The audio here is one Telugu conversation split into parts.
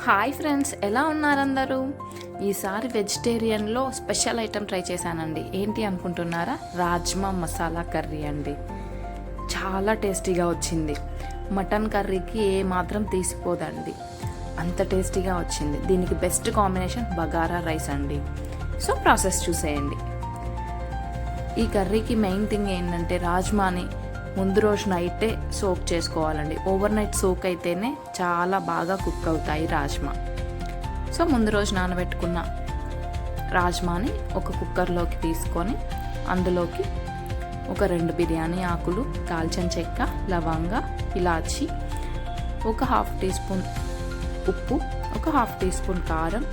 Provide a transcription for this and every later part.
హాయ్ ఫ్రెండ్స్, ఎలా ఉన్నారు అందరూ? ఈసారి వెజిటేరియన్లో స్పెషల్ ఐటెం ట్రై చేశానండి. ఏంటి అనుకుంటున్నారా? రాజ్మా మసాలా కర్రీ అండి. చాలా టేస్టీగా వచ్చింది. మటన్ కర్రీకి ఏ మాత్రం తీసిపోదండి, అంత టేస్టీగా వచ్చింది. దీనికి బెస్ట్ కాంబినేషన్ బగారా రైస్ అండి. సో ప్రాసెస్ చూసేయండి. ఈ కర్రీకి మెయిన్ థింగ్ ఏంటంటే రాజ్మాని ముందు రోజు నైటే సోక్ చేసుకోవాలండి. ఓవర్ నైట్ సోక్ అయితేనే చాలా బాగా కుక్ అవుతాయి రాజ్మా. సో ముందు రోజు నానబెట్టుకున్న రాజ్మాని ఒక కుక్కర్లోకి తీసుకొని అందులోకి ఒక 2 బిర్యానీ ఆకులు, దాల్చిన చెక్క, లవంగ, ఇలాచి, ఒక 1/2 టీ స్పూన్ ఉప్పు, ఒక 1/2 టీ స్పూన్ కారం,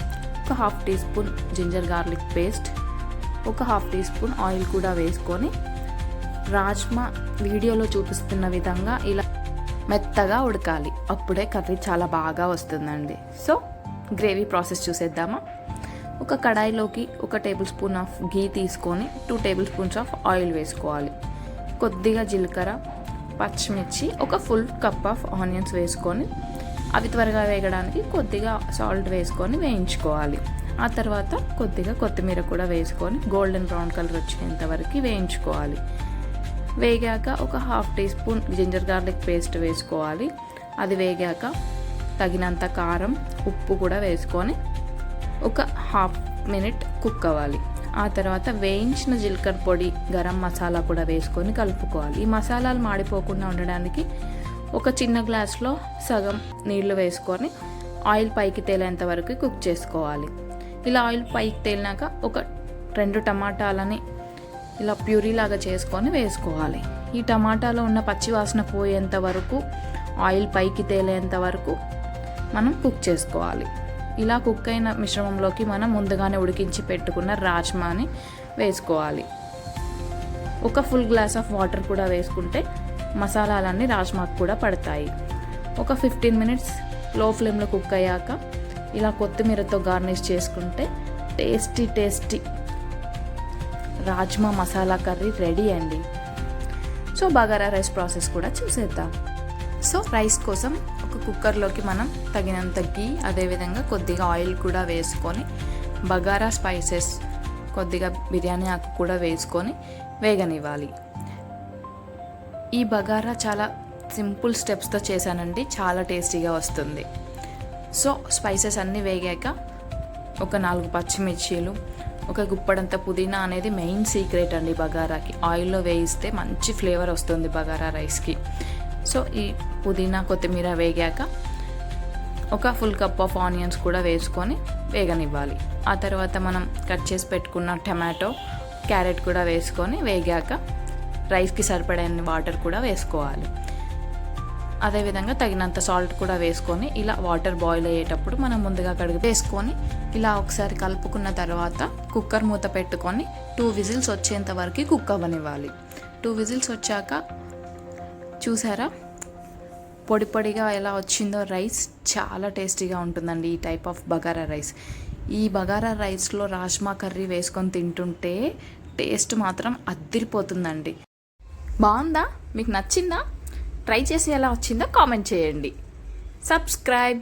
ఒక 1/2 teaspoon ginger garlic paste, ఒక 1/2 టీ స్పూన్ ఆయిల్ కూడా వేసుకొని రాజ్మా వీడియోలో చూపిస్తున్న విధంగా ఇలా మెత్తగా ఉడకాలి. అప్పుడే కర్రీ చాలా బాగా వస్తుందండి. సో గ్రేవీ ప్రాసెస్ చూసేద్దామా? ఒక కడాయిలోకి 1 టేబుల్ స్పూన్ ఆఫ్ ఘీ తీసుకొని 2 టేబుల్ స్పూన్స్ ఆఫ్ ఆయిల్ వేసుకోవాలి. కొద్దిగా జీలకర్ర, పచ్చిమిర్చి, ఒక ఫుల్ కప్ ఆఫ్ ఆనియన్స్ వేసుకొని అవి త్వరగా వేగడానికి కొద్దిగా సాల్ట్ వేసుకొని వేయించుకోవాలి. ఆ తర్వాత కొద్దిగా కొత్తిమీర కూడా వేసుకొని గోల్డెన్ బ్రౌన్ కలర్ వచ్చేంత వరకు వేయించుకోవాలి. వేగాక ఒక 1/2 teaspoon ginger garlic paste వేసుకోవాలి. అది వేగాక తగినంత కారం, ఉప్పు కూడా వేసుకొని ఒక 1/2 మినిట్ కుక్ అవ్వాలి. ఆ తర్వాత వేయించిన జీలకర్ర పొడి, గరం మసాలా కూడా వేసుకొని కలుపుకోవాలి. ఈ మసాలాలు మాడిపోకుండా ఉండడానికి ఒక చిన్న గ్లాస్లో సగం నీళ్లు వేసుకొని ఆయిల్ పైకి తేలేంత వరకు కుక్ చేసుకోవాలి. ఇలా ఆయిల్ పైకి తేలినాక ఒక 2 టమాటాలని ఇలా ప్యూరీ లాగా చేసుకొని వేసుకోవాలి. ఈ టమాటాలో ఉన్న పచ్చివాసన పోయేంత వరకు, ఆయిల్ పైకి తేలేంత వరకు మనం కుక్ చేసుకోవాలి. ఇలా కుక్ అయిన మిశ్రమంలోకి మనం ముందుగానే ఉడికించి పెట్టుకున్న రాజ్మాని వేసుకోవాలి. ఒక ఫుల్ గ్లాస్ ఆఫ్ వాటర్ కూడా వేసుకుంటే మసాలాలన్నీ రాజ్మాకు కూడా పడతాయి. ఒక 15 మినిట్స్ లో ఫ్లేమ్లో కుక్ అయ్యాక ఇలా కొత్తిమీరతో గార్నిష్ చేసుకుంటే tasty rajma masala curry ready అండి. సో బగారా రైస్ ప్రాసెస్ కూడా చూసేద్దాం. సో రైస్ కోసం ఒక కుక్కర్లోకి మనం తగినంత ఘీ, అదేవిధంగా కొద్దిగా ఆయిల్ కూడా వేసుకొని బగారా స్పైసెస్, కొద్దిగా బిర్యానీ ఆకు కూడా వేసుకొని వేగనివ్వాలి. ఈ బగారా చాలా సింపుల్ స్టెప్స్తో చేశానండి, చాలా టేస్టీగా వస్తుంది. సో స్పైసెస్ అన్నీ వేగాక ఒక 4 పచ్చిమిర్చీలు, ఒక గుప్పడంత పుదీనా అనేది మెయిన్ సీక్రెట్ అండి బగారాకి. ఆయిల్లో వేయిస్తే మంచి ఫ్లేవర్ వస్తుంది బగారా రైస్కి. సో ఈ పుదీనా, కొత్తిమీర వేగాక ఒక ఫుల్ కప్ ఆఫ్ ఆనియన్స్ కూడా వేసుకొని వేగనివ్వాలి. ఆ తర్వాత మనం కట్ చేసి పెట్టుకున్న టమాటో, క్యారెట్ కూడా వేసుకొని వేగాక రైస్కి సరిపడని వాటర్ కూడా వేసుకోవాలి. అదేవిధంగా తగినంత సాల్ట్ కూడా వేసుకొని ఇలా వాటర్ బాయిల్ అయ్యేటప్పుడు మనం ముందుగా కడుగు వేసుకొని ఇలా ఒకసారి కలుపుకున్న తర్వాత కుక్కర్ మూత పెట్టుకొని 2 విజిల్స్ వచ్చేంత వరకు కుక్ అవ్వనివ్వాలి. 2 విజిల్స్ వచ్చాక చూసారా పొడి పొడిగా ఎలా వచ్చిందో రైస్, చాలా టేస్టీగా ఉంటుందండి ఈ టైప్ ఆఫ్ బగారా రైస్. ఈ బగారా రైస్లో రాజ్మా కర్రీ వేసుకొని తింటుంటే టేస్ట్ మాత్రం అద్దిరిపోతుందండి. బాగుందా? మీకు నచ్చిందా? ట్రై చేసి ఎలా వచ్చిందో కామెంట్ చేయండి. సబ్స్క్రైబ్.